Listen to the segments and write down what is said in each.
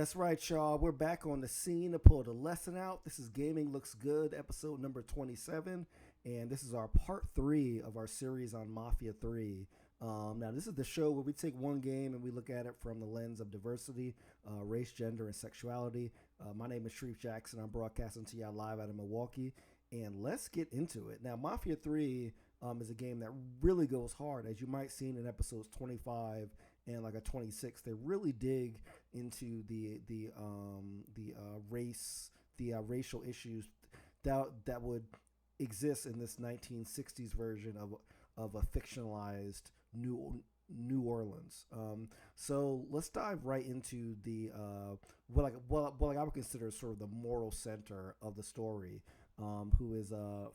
That's right, y'all. We're back on the scene to pull the lesson out. This is Gaming Looks Good, episode number 27, and this is our part 3 of our series on Mafia 3. Now, this is the show where we take one game and we look at it from the lens of diversity, race, gender, and sexuality. My name is Shareef Jackson. I'm broadcasting to y'all live out of Milwaukee, and let's get into it. Now, Mafia 3 is a game that really goes hard, as you might see in episodes 25 and like a 26. They really dig into the race, the racial issues that would exist in this 1960s version of a fictionalized New Orleans. So let's dive right into the what I would consider sort of the moral center of the story, who is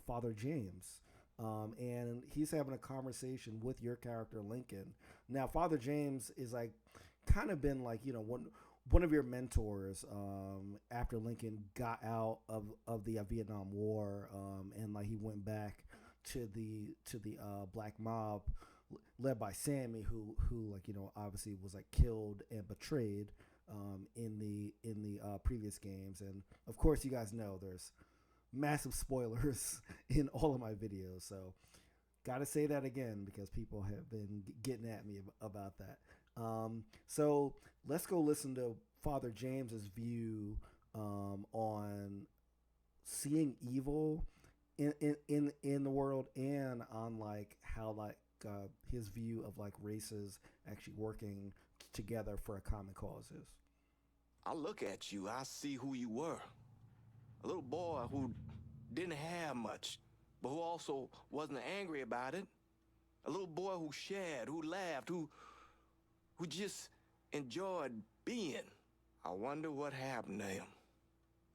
Father James. And he's having a conversation with your character Lincoln. Now, Father James is like kind of been like, you know, one of your mentors after Lincoln got out of the Vietnam War, and like he went back to the black mob led by Sammy, who like, you know, obviously was like killed and betrayed in the previous games. And of course, you guys know there's massive spoilers in all of my videos, so gotta say that again because people have been getting at me about that. So let's go listen to Father James's view on seeing evil in the world, and on like how like his view of like races actually working together for a common cause is. I look at you, I see who you were. A little boy who didn't have much, but who also wasn't angry about it. A little boy who shared, who laughed, who just enjoyed being. I wonder what happened to him.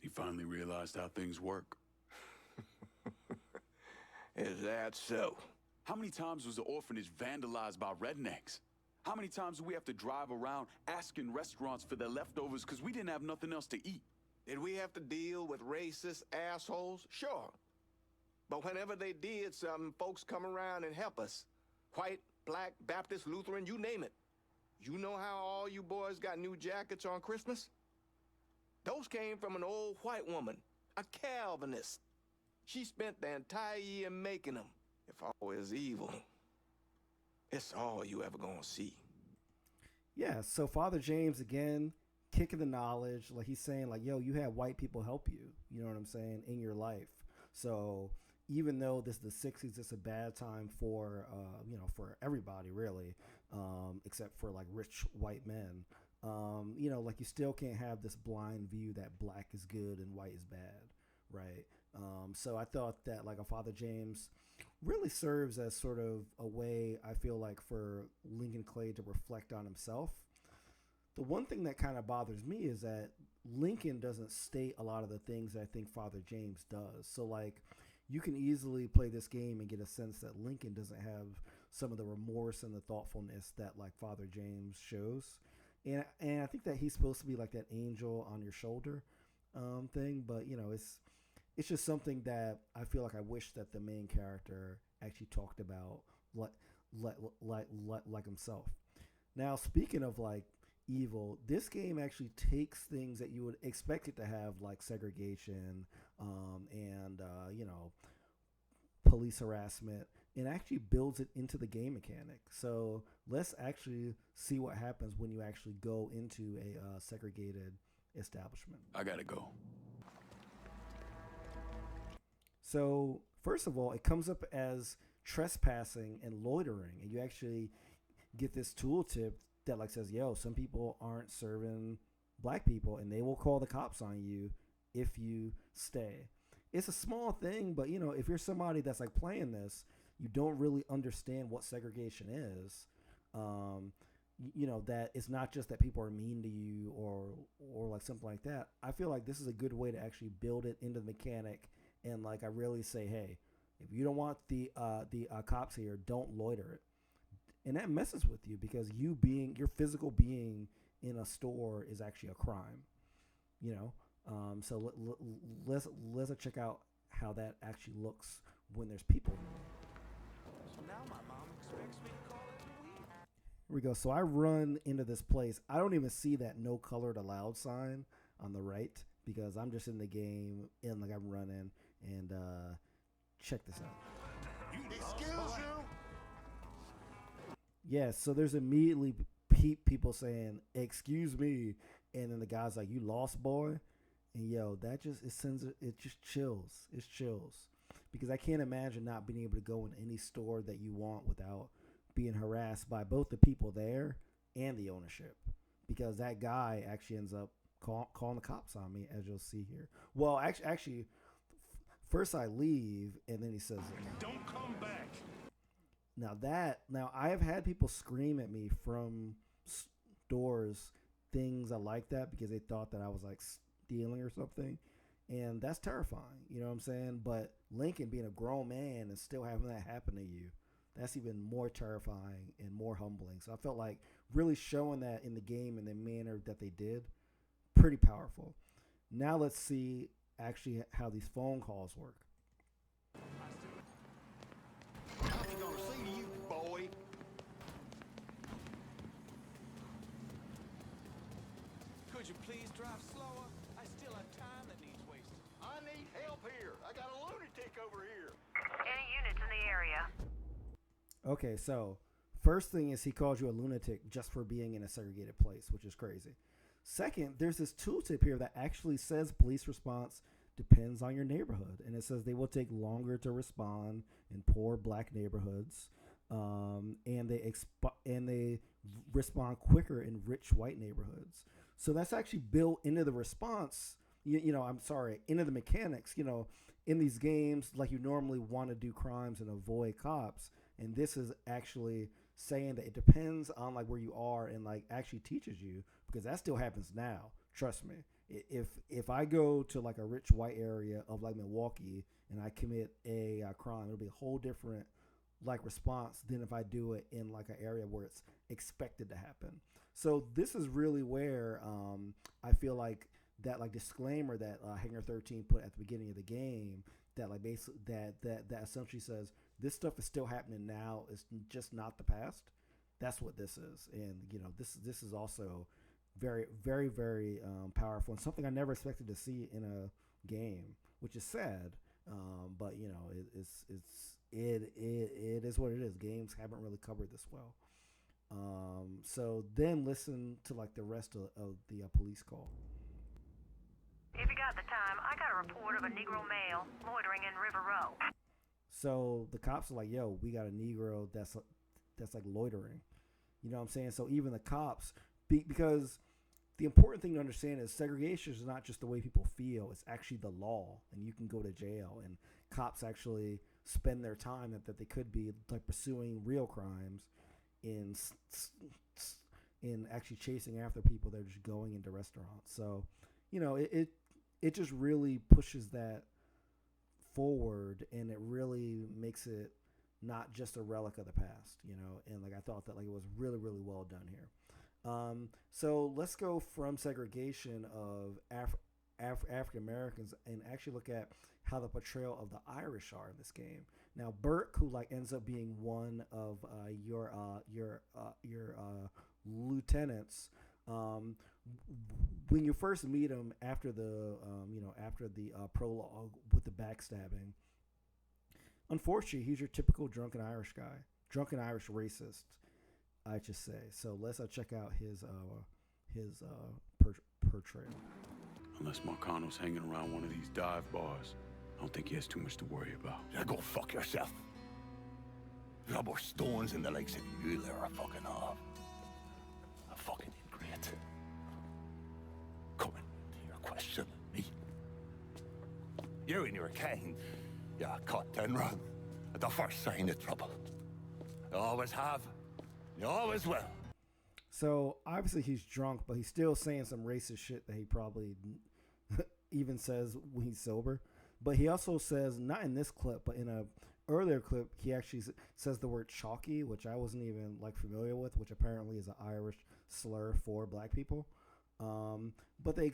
He finally realized how things work. Is that so? How many times was the orphanage vandalized by rednecks? How many times do we have to drive around asking restaurants for their leftovers because we didn't have nothing else to eat? Did we have to deal with racist assholes? Sure. But whenever they did something, folks come around and help us. White, black, Baptist, Lutheran, you name it. You know how all you boys got new jackets on Christmas? Those came from an old white woman, a Calvinist. She spent the entire year making them. If all is evil, it's all you ever gonna see. Yeah, so Father James again kicking the knowledge, like he's saying like, yo, you had white people help you know what I'm saying, in your life. So even though this is the 60s, it's a bad time for you know, for everybody really, except for like rich white men. You know, like you still can't have this blind view that black is good and white is bad, right? So I thought that like a Father James really serves as sort of a way, I feel like, for Lincoln Clay to reflect on himself. The one thing that kind of bothers me is that Lincoln doesn't state a lot of the things that I think Father James does. So like you can easily play this game and get a sense that Lincoln doesn't have some of the remorse and the thoughtfulness that like Father James shows. And I think that he's supposed to be like that angel on your shoulder thing, but you know, it's just something that I feel like I wish that the main character actually talked about like himself. Now, speaking of like evil, this game actually takes things that you would expect it to have, like segregation and you know, police harassment, and actually builds it into the game mechanic. So let's actually see what happens when you actually go into a segregated establishment. I gotta go. So first of all, it comes up as trespassing and loitering, and you actually get this tooltip that like says, yo, some people aren't serving black people and they will call the cops on you if you stay. It's a small thing, but you know, if you're somebody that's like playing this, you don't really understand what segregation is. You know, that it's not just that people are mean to you or like something like that. I feel like this is a good way to actually build it into the mechanic, and like I really say, hey, if you don't want the cops here, don't loiter it. And that messes with you because your physical being in a store is actually a crime, you know. So let's check out how that actually looks when there's people. So now my mom expects me to call every week. Here we go. So I run into this place. I don't even see that no colored allowed sign on the right because I'm just in the game and like I'm running. And check this out. Excuse you. Yeah, so there's immediately people saying, "Excuse me," and then the guy's like, "You lost, boy," and yo, that just it just chills. It chills because I can't imagine not being able to go in any store that you want without being harassed by both the people there and the ownership, because that guy actually ends up calling the cops on me, as you'll see here. Well, actually, first I leave, and then he says, "Don't come back." Now I have had people scream at me from stores things I like that because they thought that I was like stealing or something, and that's terrifying. You know what I'm saying? But Lincoln being a grown man and still having that happen to you, that's even more terrifying and more humbling. So I felt like really showing that in the game in the manner that they did, pretty powerful. Now let's see actually how these phone calls work. Could you please drive slower? I still have time that needs wasted. I need help here. I got a lunatic over here. Any units in the area? Okay, so first thing is he calls you a lunatic just for being in a segregated place, which is crazy. Second, there's this tooltip here that actually says police response depends on your neighborhood, and it says they will take longer to respond in poor black neighborhoods, and they respond quicker in rich white neighborhoods. So that's actually built into the response. Into the mechanics. In these games, like you normally want to do crimes and avoid cops, and this is actually saying that it depends on like where you are and like actually teaches you, because that still happens now. Trust me. If I go to like a rich white area of like Milwaukee and I commit a crime, it'll be a whole different like response than if I do it in like an area where it's expected to happen. So this is really where I feel like that like disclaimer that Hangar 13 put at the beginning of the game, that like basically that essentially says this stuff is still happening now. It's just not the past. That's what this is, and this is also very, very, very powerful and something I never expected to see in a game, which is sad. But it is what it is. Games haven't really covered this well. So then listen to like the rest of the police call. If you got the time, I got a report of a Negro male loitering in River Row. So the cops are like, "Yo, we got a Negro that's like loitering." You know what I'm saying? So even the cops, because the important thing to understand is segregation is not just the way people feel; it's actually the law, and you can go to jail. And cops actually spend their time that they could be like pursuing real crimes in actually chasing after people that are just going into restaurants. So, it just really pushes that forward, and it really makes it not just a relic of the past, and like I thought that like it was really, really well done here. So let's go from segregation of African Americans and actually look at how the portrayal of the Irish are in this game. Now, Burke, who like ends up being one of your lieutenants, when you first meet him after the prologue with the backstabbing, unfortunately, he's your typical drunken Irish guy, drunken Irish racist, I just say. So let's check out his portrayal. Unless Marcano's hanging around one of these dive bars, I don't think he has too much to worry about. Yeah, go fuck yourself. You got more stones in the likes of you there, a fucking off. A fucking ingrate. Coming to your question, me. You and your kind, you cut and run at the first sign of trouble. You always have, you always will. So obviously he's drunk, but he's still saying some racist shit that he probably even says when he's sober. But he also says, not in this clip, but in a earlier clip, he actually says the word chalky, which I wasn't even like familiar with, which apparently is an Irish slur for black people. But they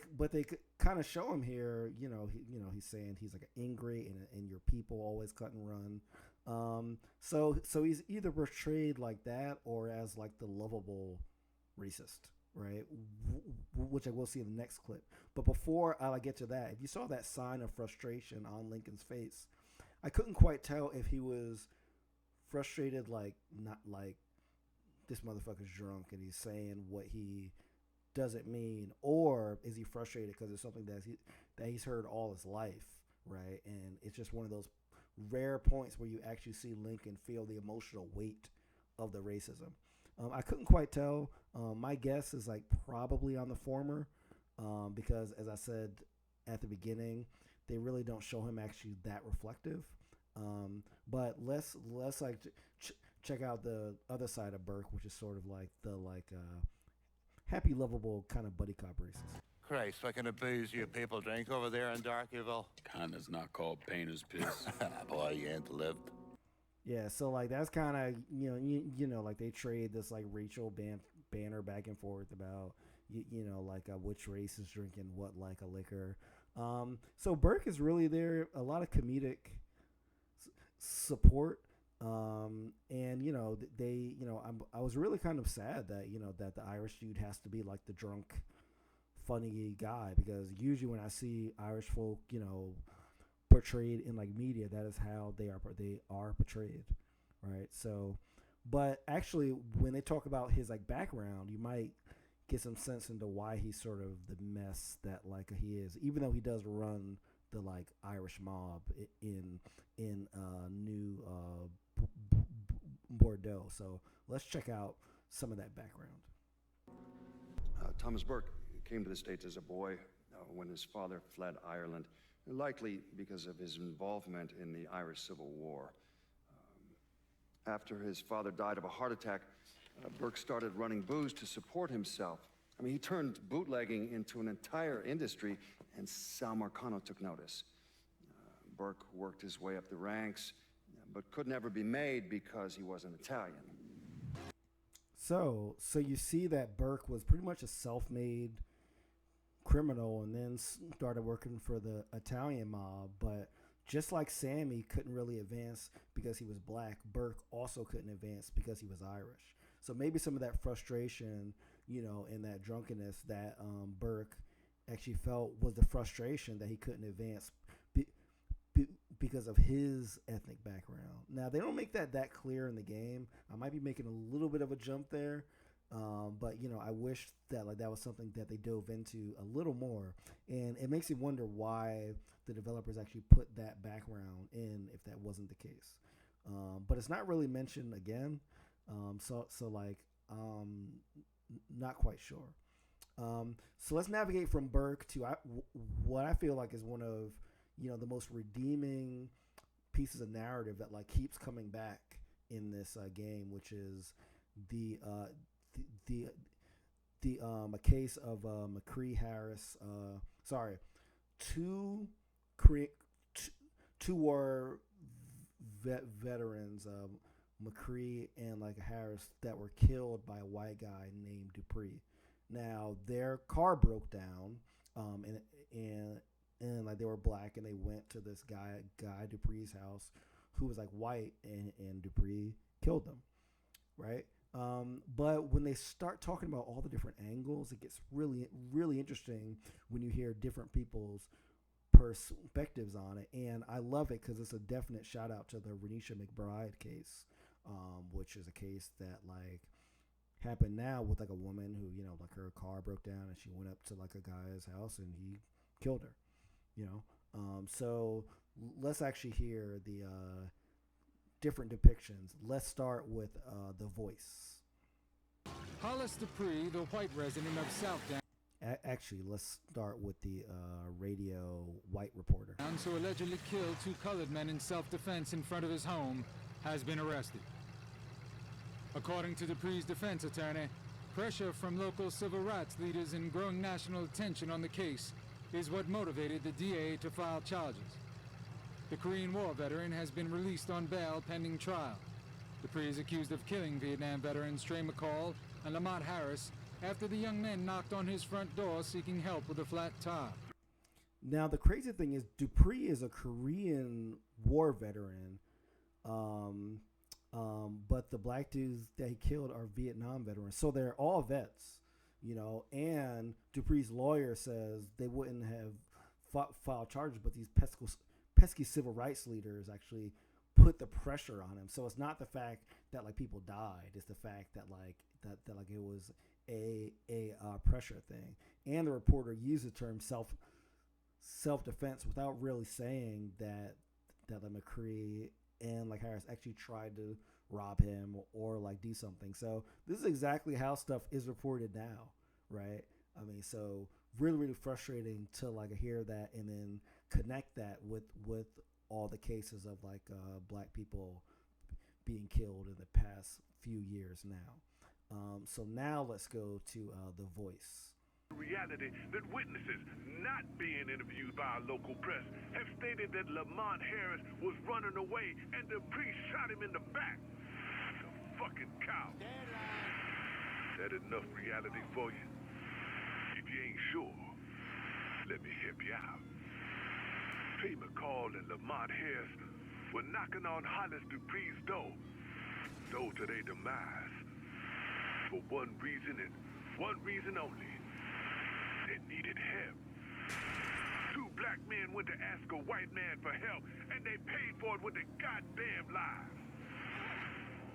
kind of show him here, he's saying he's like angry and your people always cut and run. So he's either portrayed like that or as like the lovable racist, right? Which I will see in the next clip. But before I get to that, if you saw that sign of frustration on Lincoln's face, I couldn't quite tell if he was frustrated, like not like this motherfucker's drunk and he's saying what he doesn't mean, or is he frustrated because it's something that he's heard all his life, right? And it's just one of those rare points where you actually see Lincoln feel the emotional weight of the racism. I couldn't quite tell. My guess is like probably on the former, because as I said at the beginning, they really don't show him actually that reflective. But let's like check out the other side of Burke, which is sort of like the happy, lovable kind of buddy cop racist. Christ, what kind of booze you people drink over there in Darkyville? Kinda's not called painter's piss. Boy, you ain't lived. Yeah, so like that's kind of you know like they trade this like racial banner back and forth about which race is drinking what like a liquor. So Burke is really there, a lot of comedic support. And I was really kind of sad that that the Irish dude has to be like the drunk funny guy, because usually when I see Irish folk portrayed in like media, that is how they are portrayed, right? So but actually when they talk about his like background, you might get some sense into why he's sort of the mess that like he is, even though he does run the like Irish mob in New Bordeaux. So let's check out some of that background. Thomas Burke came to the States as a boy when his father fled Ireland, likely because of his involvement in the Irish Civil War. After his father died of a heart attack, Burke started running booze to support himself. I mean, he turned bootlegging into an entire industry, and Sal Marcano took notice. Burke worked his way up the ranks, but could never be made because he wasn't Italian. So you see that Burke was pretty much a self-made criminal and then started working for the Italian mob. But just like Sammy couldn't really advance because he was black, Burke also couldn't advance because he was Irish. So maybe some of that frustration, and that drunkenness that Burke actually felt was the frustration that he couldn't advance because of his ethnic background. Now, they don't make that clear in the game. I might be making a little bit of a jump there, but I wish that that was something that they dove into a little more. And it makes you wonder why the developers actually put that background in if that wasn't the case. But it's not really mentioned again, not quite sure. So let's navigate from Burke to what I feel like is one of the most redeeming pieces of narrative that keeps coming back in this game, which is a case of McCree Harris. Two war veterans, McCree and Harris, that were killed by a white guy named Dupree. Now their car broke down, and they were black, and they went to this guy Dupree's house, who was white, and Dupree killed them, right? But when they start talking about all the different angles, it gets really, really interesting when you hear different people's perspectives on it. And I love it because it's a definite shout out to the Renisha McBride case, which is a case that happened now with a woman who, her car broke down and she went up to a guy's house and he killed her, so let's actually hear the different depictions. Let's start with the voice. Hollis Dupree, the white resident of South Actually, let's start with the radio white reporter. Who allegedly killed two colored men in self-defense in front of his home, has been arrested. According to Dupree's defense attorney, pressure from local civil rights leaders and growing national attention on the case is what motivated the DA to file charges. The Korean War veteran has been released on bail pending trial. Dupree is accused of killing Vietnam veterans Trey McCall and Lamont Harris after the young men knocked on his front door seeking help with a flat tire. Now, the crazy thing is Dupree is a Korean War veteran, But the black dudes that he killed are Vietnam veterans, so they're all vets, you know. And Dupree's lawyer says they wouldn't have filed charges, but these pesky civil rights leaders actually put the pressure on him. So it's not the fact that like people died; it's the fact that like it was a pressure thing. And the reporter used the term self defense without really saying that like McCree and like Harris actually tried to rob him or like do something. So this is exactly how stuff is reported now, right? I mean, so really frustrating to like hear that and then connect that with all the cases of like black people being killed in the past few years now. So now let's go to The Voice. Reality that witnesses not being interviewed by our local press have stated that Lamont Harris was running away and Dupree shot him in the back. The fucking cow. That enough reality for you? If you ain't sure, let me help you out. McCall and Lamont Harris were knocking on Hollis Dupree's door to their demise. For one reason and one reason only. They needed help. Two black men went to ask a white man for help, and they paid for it with their goddamn lives.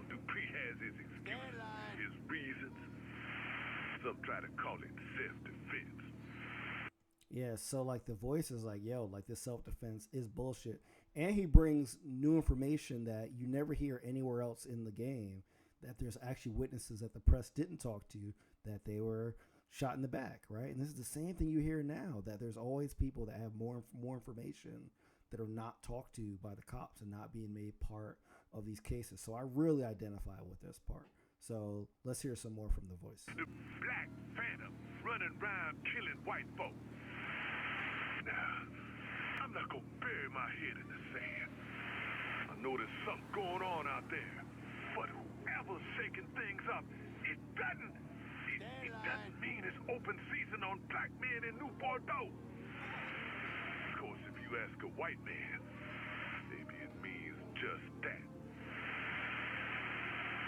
Dupree has his excuses, his reasons. Some try to call it self-defense. Yeah, so like The Voice is like, yo, like this self-defense is bullshit. And he brings new information that you never hear anywhere else in the game, that there's actually witnesses that the press didn't talk to, that they were shot in the back, right? And this is the same thing you hear now, that there's always people that have more information that are not talked to by the cops and not being made part of these cases. So I really identify with this part. So let's hear some more from The Voice. The Black Phantom running around killing white folk. Now, I'm not gonna bury my head in the sand. I know there's something going on out there, but whoever's shaking things up, it doesn't mean it's open season on black men in New Bordeaux. Of course, if you ask a white man, maybe it means just that.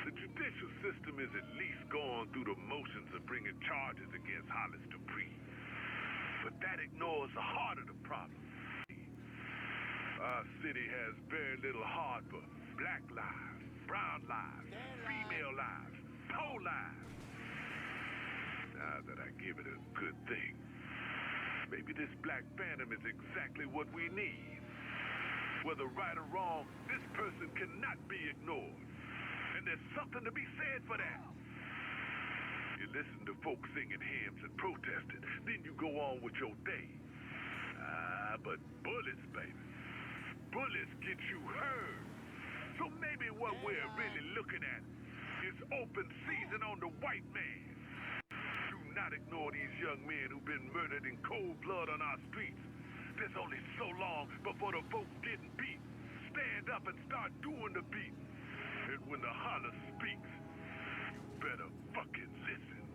The judicial system is at least going through the motions of bringing charges against Hollis Dupree. But that ignores the heart of the problem. Our city has very little heart for black lives, brown lives, female lives, poor lives. Now that I give it a good thing, maybe this Black Phantom is exactly what we need. Whether right or wrong, this person cannot be ignored. And there's something to be said for that. You listen to folks singing hymns and protesting, then you go on with your day. But bullets, baby. Bullets get you heard. So maybe what we're really looking at is open season on the white man. Do not ignore these young men who've been murdered in cold blood on our streets. There's only so long before the folks getting beat. Stand up and start doing the beating. And when the holler speaks, you better fucking listen.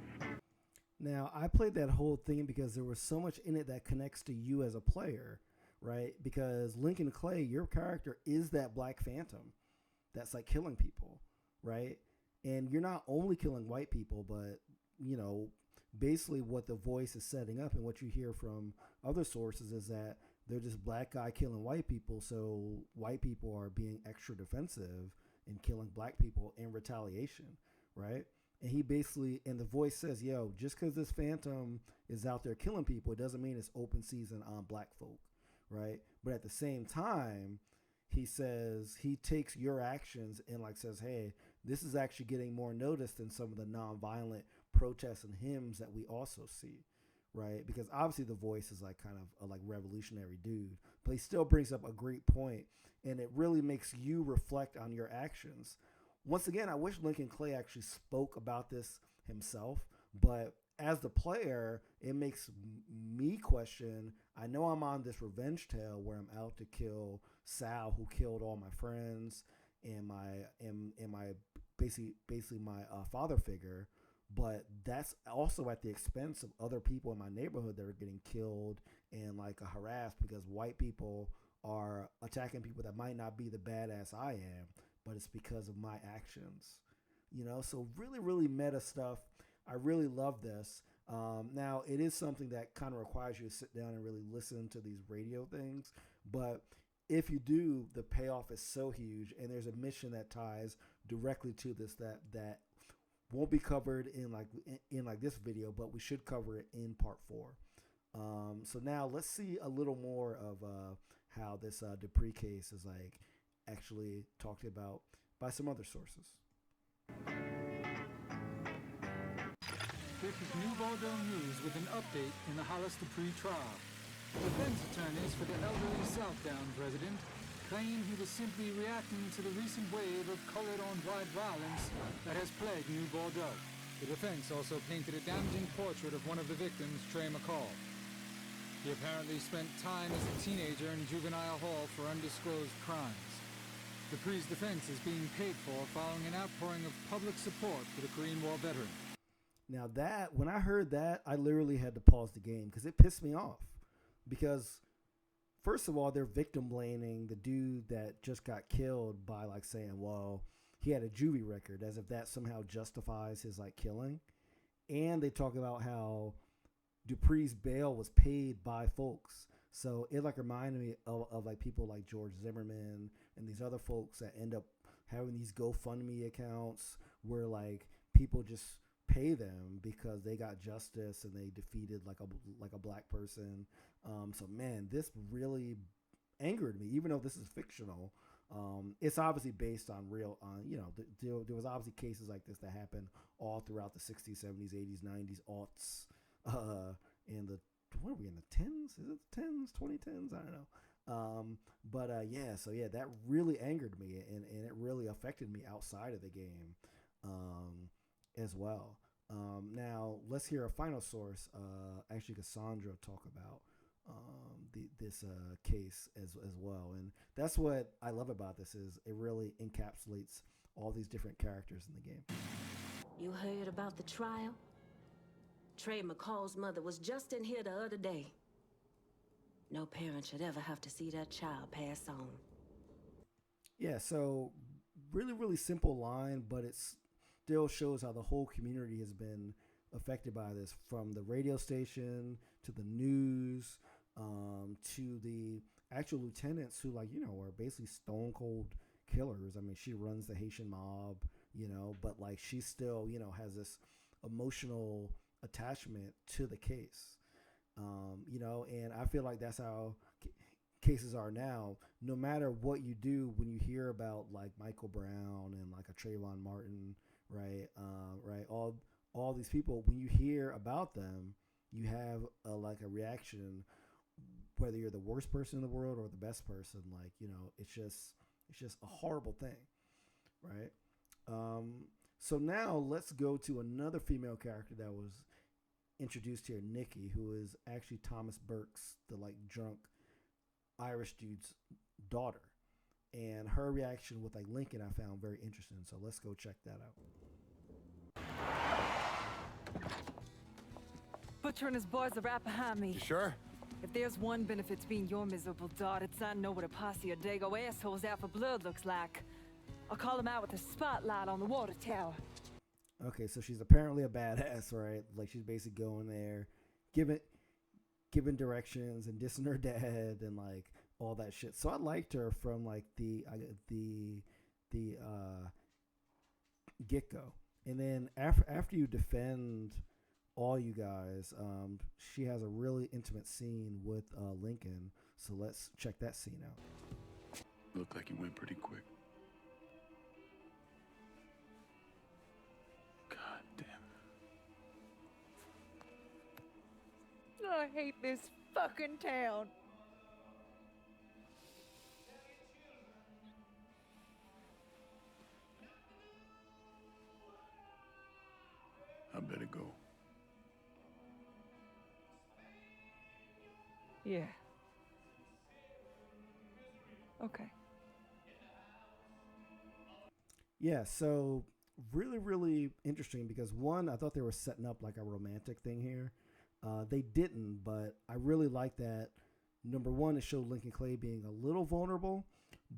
Now, I played that whole thing because there was so much in it that connects to you as a player, right? Because Lincoln Clay, your character, is that Black Phantom that's like killing people, right? And you're not only killing white people, but, you know, basically what The Voice is setting up and what you hear from other sources is that they're just black guy killing white people, so white people are being extra defensive and killing black people in retaliation, right? And he basically, and The Voice says, yo, just because this Phantom is out there killing people, it doesn't mean it's open season on black folk, right? But at the same time, he says he takes your actions and like says, hey, this is actually getting more notice than some of the nonviolent protests and hymns that we also see, right? Because obviously The Voice is like kind of a like revolutionary dude, but he still brings up a great point, and it really makes you reflect on your actions. Once again, I wish Lincoln Clay actually spoke about this himself, but as the player, it makes me question. I know I'm on this revenge tale where I'm out to kill Sal, who killed all my friends and my basically my father figure, but that's also at the expense of other people in my neighborhood that are getting killed and like harassed because white people are attacking people that might not be the badass I am. but it's because of my actions. You know, so really, really meta stuff. I really love this. Now, it is something that kind of requires you to sit down and really listen to these radio things. But if you do, the payoff is so huge, and there's a mission that ties directly to this that won't be covered in like this video, but we should cover it in part 4. So now let's see a little more of how this Dupree case is like actually talked about by some other sources. This is New Bordeaux News with an update in the Hollis Dupree trial. Defense attorneys for the elderly Southdown resident claim he was simply reacting to the recent wave of colored-on-white violence that has plagued New Bordeaux. The defense also painted a damaging portrait of one of the victims, Trey McCall. He apparently spent time as a teenager in juvenile hall for undisclosed crimes. Dupree's defense is being paid for following an outpouring of public support for the Korean War veteran. Now when I heard that, I literally had to pause the game because it pissed me off. Because first of all, they're victim blaming the dude that just got killed by like saying, well, he had a juvie record, as if that somehow justifies his like killing. And they talk about how Dupree's bail was paid by folks. So it like reminded me of like people like George Zimmerman and these other folks that end up having these GoFundMe accounts where like people just pay them because they got justice and they defeated like a black person. So man, this really angered me, even though this is fictional. It's obviously based on real, there was obviously cases like this that happened all throughout the 60s, 70s, 80s, 90s, aughts, and what are we in the 10s? Is it the 10s, 2010s? I don't know. So that really angered me, and it really affected me outside of the game as well. Now let's hear a final source, actually Cassandra, talk about this case as well. And that's what I love about this, is it really encapsulates all these different characters in the game. You heard about the trial? Trey McCall's mother was just in here the other day. No parent should ever have to see that child pass on. Yeah, so really, really simple line, but it still shows how the whole community has been affected by this, from the radio station to the news, to the actual lieutenants who are basically stone cold killers. I mean, she runs the Haitian mob, but like she still, has this emotional attachment to the case, and I feel like that's how cases are now. No matter what you do, when you hear about like Michael Brown and like a Trayvon Martin, right, all these people, when you hear about them, you have a reaction, whether you're the worst person in the world or the best person. Like, it's just a horrible thing, right? So now let's go to another female character that was introduced here, Nikki, who is actually Thomas Burke's, the like drunk Irish dude's daughter. And her reaction with like Lincoln I found very interesting. So let's go check that out. Butcher and his boys are right behind me. You sure? If there's one benefit to being your miserable daughter, it's I know what a posse of Dago assholes out for blood looks like. I'll call them out with a spotlight on the water tower. Okay, so she's apparently a badass, right? Like she's basically going there, giving directions and dissing her dad and like all that shit. So I liked her from like the get-go. And then after you defend all you guys, she has a really intimate scene with Lincoln. So let's check that scene out. Looked like he went pretty quick. God damn it. I hate this fucking town. I better go. Yeah. Okay. Yeah, so really, really interesting because one, I thought they were setting up like a romantic thing here. They didn't, but I really like that. Number one, it showed Lincoln Clay being a little vulnerable,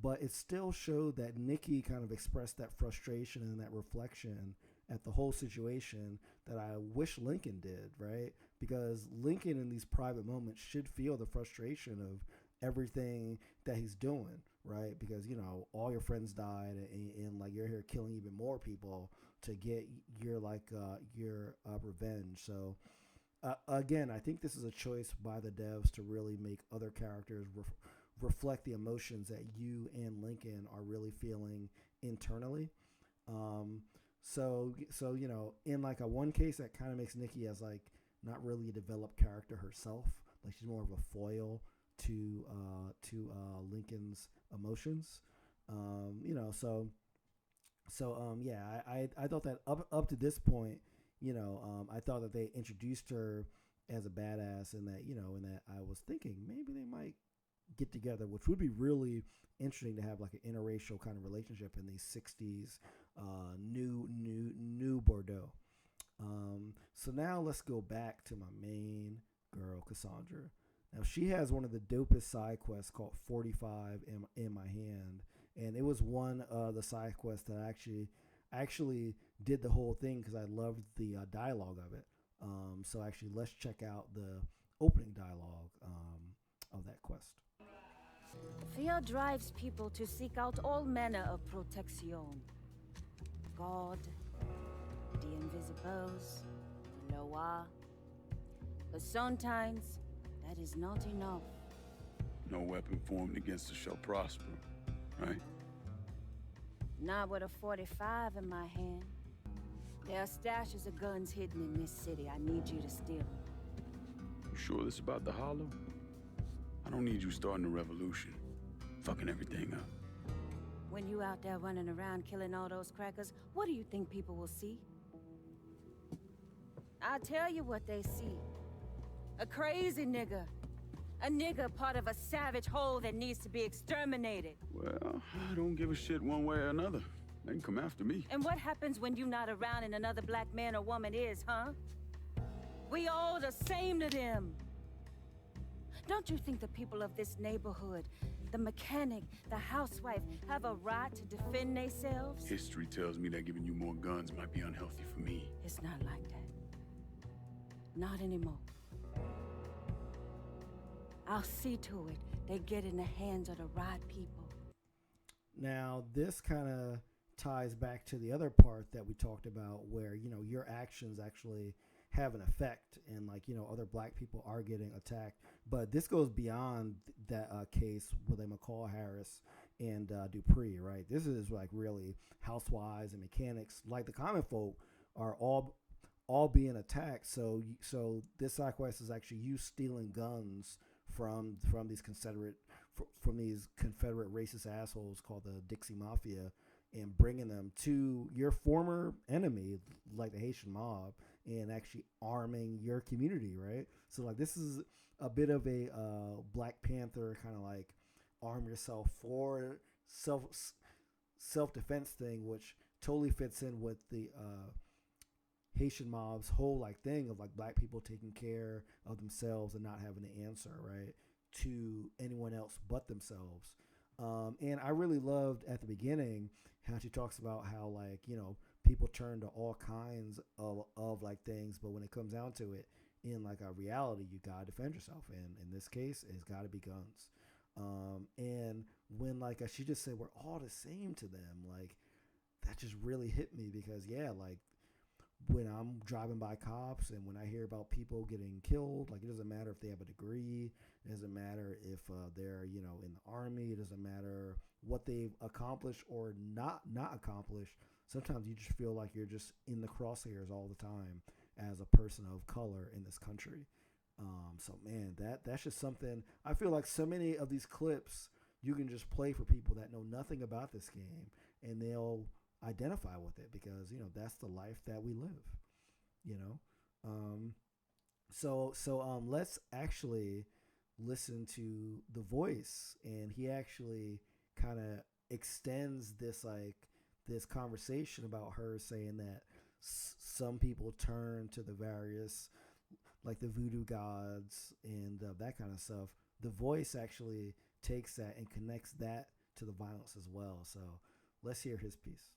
but it still showed that Nikki kind of expressed that frustration and that reflection at the whole situation that I wish Lincoln did, right? Because Lincoln in these private moments should feel the frustration of everything that he's doing, right? Because, you know, all your friends died and like you're here killing even more people to get your revenge. So again, I think this is a choice by the devs to really make other characters reflect the emotions that you and Lincoln are really feeling internally. So you know, in like a one case, that kind of makes Nikki as like not really a developed character herself. Like she's more of a foil to Lincoln's emotions. You know, yeah, I thought that up to this point, you know, I thought that they introduced her as a badass, and that, you know, and that I was thinking maybe they might get together, which would be really interesting to have like an interracial kind of relationship in these 60s new Bordeaux. So now let's go back to my main girl, Cassandra. Now she has one of the dopest side quests called 45 in my hand, and it was one of the side quests that I actually did the whole thing because I loved the dialogue of it. So actually, let's check out the opening dialogue of that quest. Fear drives people to seek out all manner of protection. God, the invisibles, the Loa. But sometimes that is not enough. No weapon formed against us shall prosper, right? Not with a 45 in my hand. There are stashes of guns hidden in this city. I need you to steal them. You sure this about the Hollow? I don't need you starting a revolution, fucking everything up. When you out there running around killing all those crackers, what do you think people will see? I'll tell you what they see. A crazy nigga. A nigga part of a savage whole that needs to be exterminated. Well, I don't give a shit one way or another. They can come after me. And what happens when you're not around and another black man or woman is, huh? We all the same to them. Don't you think the people of this neighborhood, the mechanic, the housewife, have a right to defend themselves? History tells me that giving you more guns might be unhealthy for me. It's not like that. Not anymore. I'll see to it they get in the hands of the right people. Now, this kind of ties back to the other part that we talked about where, you know, your actions actually have an effect, and like, you know, other black people are getting attacked. But this goes beyond that case with McCall, Harris, and Dupree, right? This is like really housewives and mechanics, like the common folk, are all being attacked. So this side quest is actually you stealing guns from these Confederate racist assholes called the Dixie Mafia, and bringing them to your former enemy, like the Haitian mob, and actually arming your community, right? So like this is a bit of a Black Panther kind of like arm yourself for self-defense thing, which totally fits in with the Haitian mob's whole like thing of like black people taking care of themselves and not having to answer, right, to anyone else but themselves. And I really loved at the beginning how she talks about how, like, you know, people turn to all kinds of like things, but when it comes down to it, in like a reality, you gotta defend yourself. And in this case, it's gotta be guns. And when like she just said we're all the same to them, like that just really hit me, because yeah, like when I'm driving by cops and when I hear about people getting killed, like it doesn't matter if they have a degree, it doesn't matter if they're, you know, in the army, it doesn't matter what they've accomplished or not accomplished. Sometimes you just feel like you're just in the crosshairs all the time as a person of color in this country. So man, that's just something. I feel like so many of these clips you can just play for people that know nothing about this game, and they'll identify with it because, you know, that's the life that we live, you know. So let's actually listen to the voice, and he actually kind of extends this conversation about her saying that some people turn to the various, like the voodoo gods and that kind of stuff. The voice actually takes that and connects that to the violence as well. So let's hear his piece.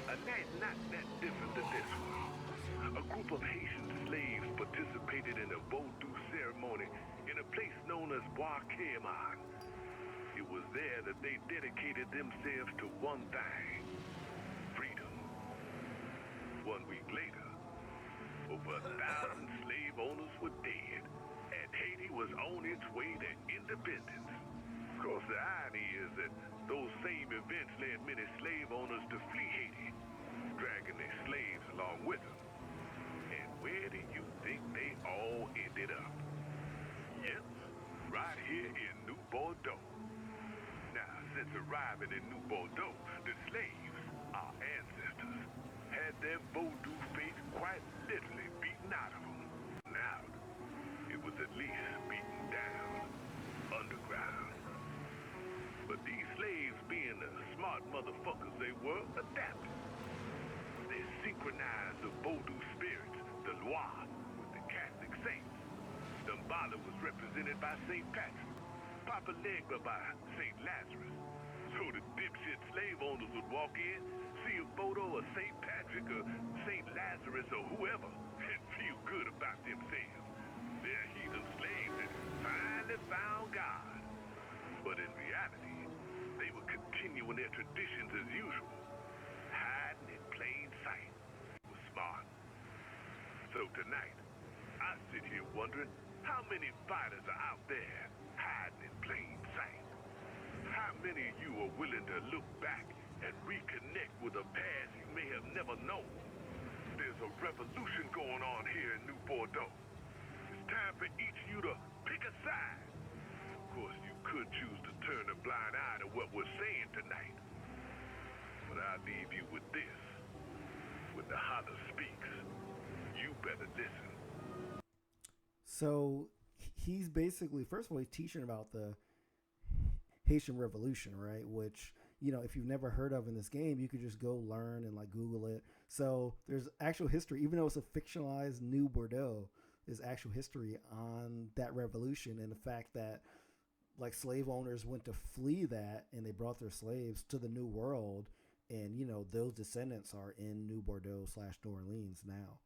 A night not that different than this one. A group of Haitian slaves participated in a voodoo ceremony in a place known as Bois Cayman. It was there that they dedicated themselves to one thing: freedom. 1 week later, over 1,000 slave owners were dead, and Haiti was on its way to independence. Of course, the irony is that those same events led many slave owners to flee Haiti, dragging their slaves along with them. And where do you think they all ended up? Yep, right here in New Bordeaux. Now, since arriving in New Bordeaux, the slaves, our ancestors, had their voodoo faith quite literally beaten out of them. Now, it was at least beaten down, underground. But these slaves, being the smart motherfuckers they were, adapted. They synchronized the voodoo spirits, the Loire, with the Catholic saints. Dambala was represented by St. Patrick, Papa Legba by St. Lazarus. So the dipshit slave owners would walk in, see a photo of St. Patrick or St. Lazarus or whoever, and feel good about themselves. Their heathen slaves had finally found God. But in reality, they were continuing their traditions as usual, hiding in plain sight. It was smart. So tonight, I sit here wondering how many fighters are out there hiding in plain sight. How many of you are willing to look back and reconnect with a past you may have never known? There's a revolution going on here in New Bordeaux. It's time for each of you to pick a side. Of course, you could choose to turn a blind eye to what we're saying tonight. But I'll leave you with this. When the holler speaks, you better listen. So he's basically, first of all, he's teaching about the Haitian Revolution, right? Which, you know, if you've never heard of in this game, you could just go learn and like Google it. So there's actual history, even though it's a fictionalized New Bordeaux, there's actual history on that revolution and the fact that like slave owners went to flee that and they brought their slaves to the New World. And, you know, those descendants are in New Bordeaux / New Orleans now.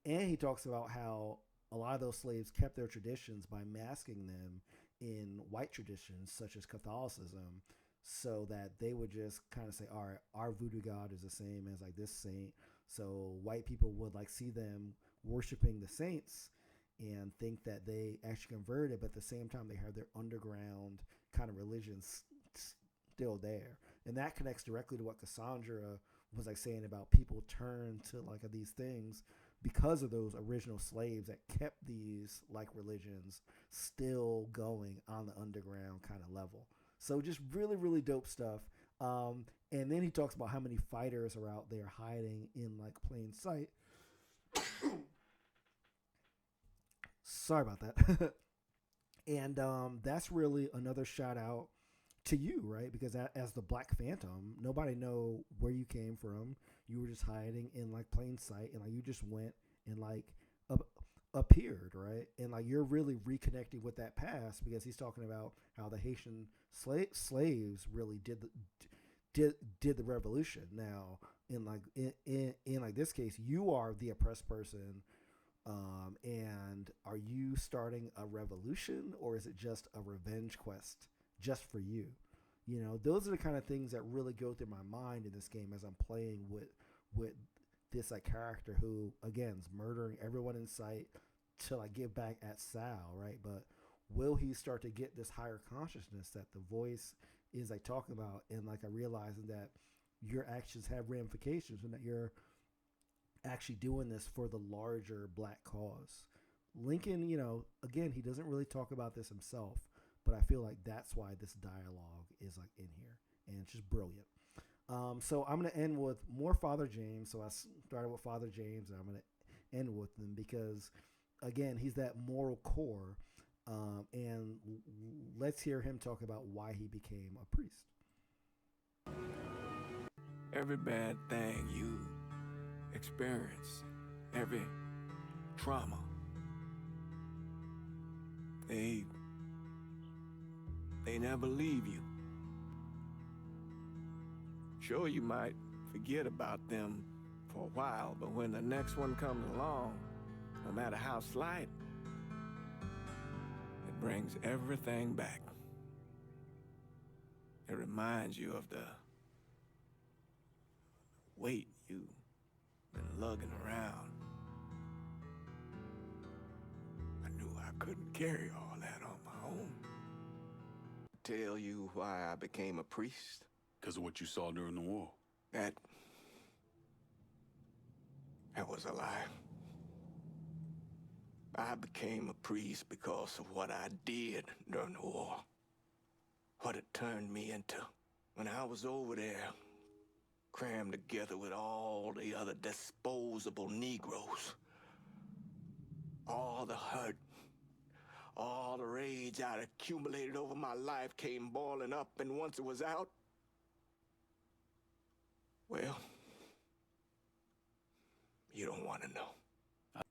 And he talks about how a lot of those slaves kept their traditions by masking them in white traditions such as Catholicism, so that they would just kind of say, all right, our voodoo god is the same as like this saint. So white people would like see them worshiping the saints and think that they actually converted, but at the same time they have their underground kind of religions still there. And that connects directly to what Cassandra was like saying about people turn to like these things because of those original slaves that kept these like religions still going on the underground kind of level. So just really, really dope stuff. And then he talks about how many fighters are out there hiding in like plain sight. Sorry about that. And that's really another shout out to you, right? Because as the Black Phantom, nobody know where you came from. You were just hiding in like plain sight, and like you just went and like appeared, right? And like you're really reconnecting with that past, because he's talking about how the Haitian slaves really did the revolution. Now, in like this case, you are the oppressed person. And are you starting a revolution, or is it just a revenge quest just for you? You know, those are the kind of things that really go through my mind in this game as I'm playing with this like character who, again, is murdering everyone in sight to like get back at Sal, right? But will he start to get this higher consciousness that the voice is like talking about, and like I realizing that your actions have ramifications and that you're actually doing this for the larger Black cause. Lincoln, you know, again, he doesn't really talk about this himself, but I feel like that's why this dialogue is like in here, and it's just brilliant. So I'm going to end with more Father James. So I started with Father James, and I'm going to end with him because, again, he's that moral core. And let's hear him talk about why he became a priest. Every bad thing you experience, every trauma, they never leave you. Sure, you might forget about them for a while, but when the next one comes along, no matter how slight, it brings everything back. It reminds you of the weight you've been lugging around. I knew I couldn't carry all that on my own. Tell you why I became a priest? Because of what you saw during the war. That was a lie. I became a priest because of what I did during the war. What it turned me into. When I was over there, crammed together with all the other disposable Negroes. All the hurt, all the rage I'd accumulated over my life came boiling up, and once it was out, well, you don't want to know.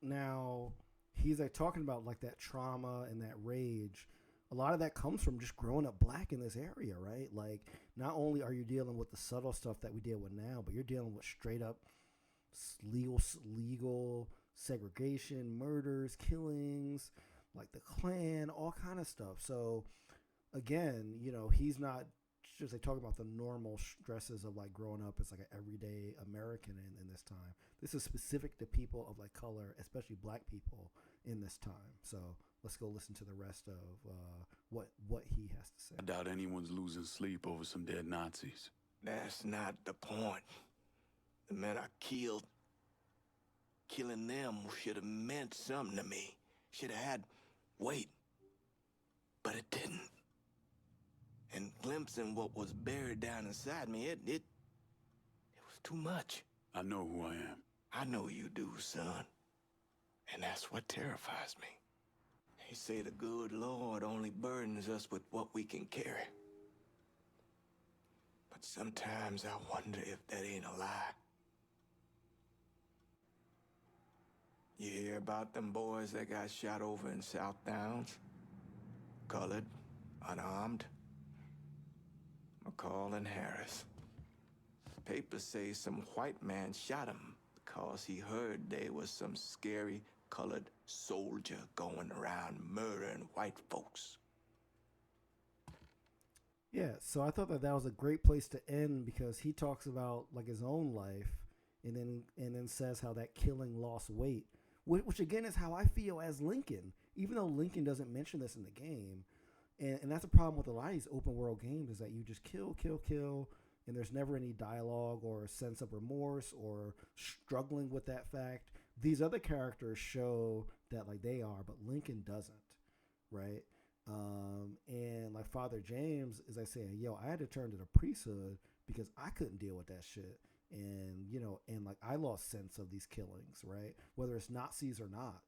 Now, he's like talking about like that trauma and that rage. A lot of that comes from just growing up black in this area, right? Like, not only are you dealing with the subtle stuff that we deal with now, but you're dealing with straight up legal segregation, murders, killings, like the Klan, all kind of stuff. So, again, you know, he's not just like talking about the normal stresses of like growing up as like an everyday American in this time. This is specific to people of like color, especially black people in this time. So let's go listen to the rest of what he has to say. I doubt anyone's losing sleep over some dead Nazis. That's not the point. The men I killed, killing them should have meant something to me. Should have had weight. But it didn't. And glimpsing what was buried down inside me, it was too much. I know who I am. I know you do, son. And that's what terrifies me. They say the good Lord only burdens us with what we can carry. But sometimes I wonder if that ain't a lie. You hear about them boys that got shot over in South Downs? Colored, unarmed. McCall and Harris. Papers say some white man shot him because he heard there was some scary colored soldier going around murdering white folks. Yeah, so I thought that was a great place to end because he talks about like his own life and then says how that killing lost weight, which again is how I feel as Lincoln, even though Lincoln doesn't mention this in the game. And that's a problem with a lot of these open world games is that you just kill, and there's never any dialogue or a sense of remorse or struggling with that fact. These other characters show that like they are, but Lincoln doesn't, right? And like Father James is like saying, yo, I had to turn to the priesthood because I couldn't deal with that shit. And, you know, and like I lost sense of these killings, right? Whether it's Nazis or not,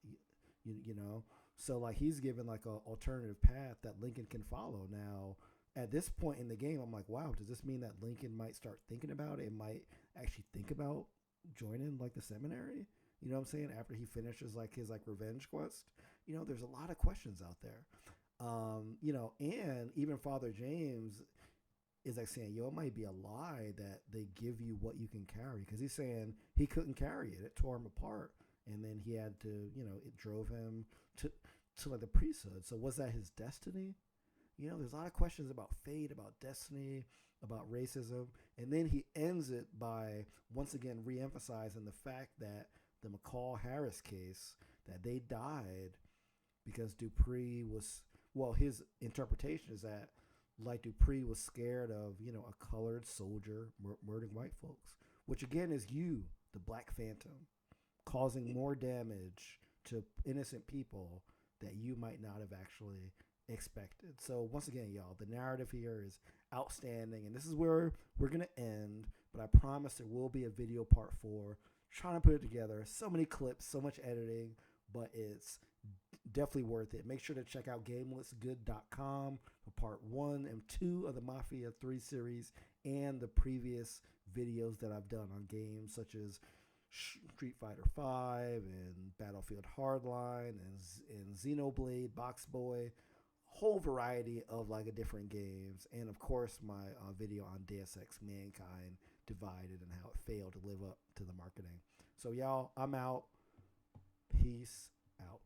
you know? So like he's given like a alternative path that Lincoln can follow. Now, at this point in the game, I'm like, wow, does this mean that Lincoln might start thinking about it and might actually think about joining like the seminary? You know what I'm saying? After he finishes like his like revenge quest, you know, there's a lot of questions out there. You know, and even Father James is like saying, yo, it might be a lie that they give you what you can carry. Because he's saying he couldn't carry it. It tore him apart. And then he had to, you know, it drove him to like the priesthood. So was that his destiny? You know, there's a lot of questions about fate, about destiny, about racism. And then he ends it by once again reemphasizing the fact that the McCall-Harris case, that they died because Dupree was, well, his interpretation is that like Dupree was scared of, you know, a colored soldier murdering white folks, which again is you, the Black Phantom, causing more damage to innocent people that you might not have actually expected. So once again, y'all, the narrative here is outstanding, and this is where we're going to end, but I promise there will be a video part 4. Trying to put it together. So many clips, so much editing, but it's definitely worth it. Make sure to check out GamelessGood.com for part 1 and 2 of the Mafia 3 series and the previous videos that I've done on games such as Street Fighter 5 and Battlefield Hardline and Xenoblade, Box Boy. whole variety of like a different games, and of course my video on Deus Ex Mankind Divided and how it failed to live up to the marketing. So y'all, I'm out. Peace out.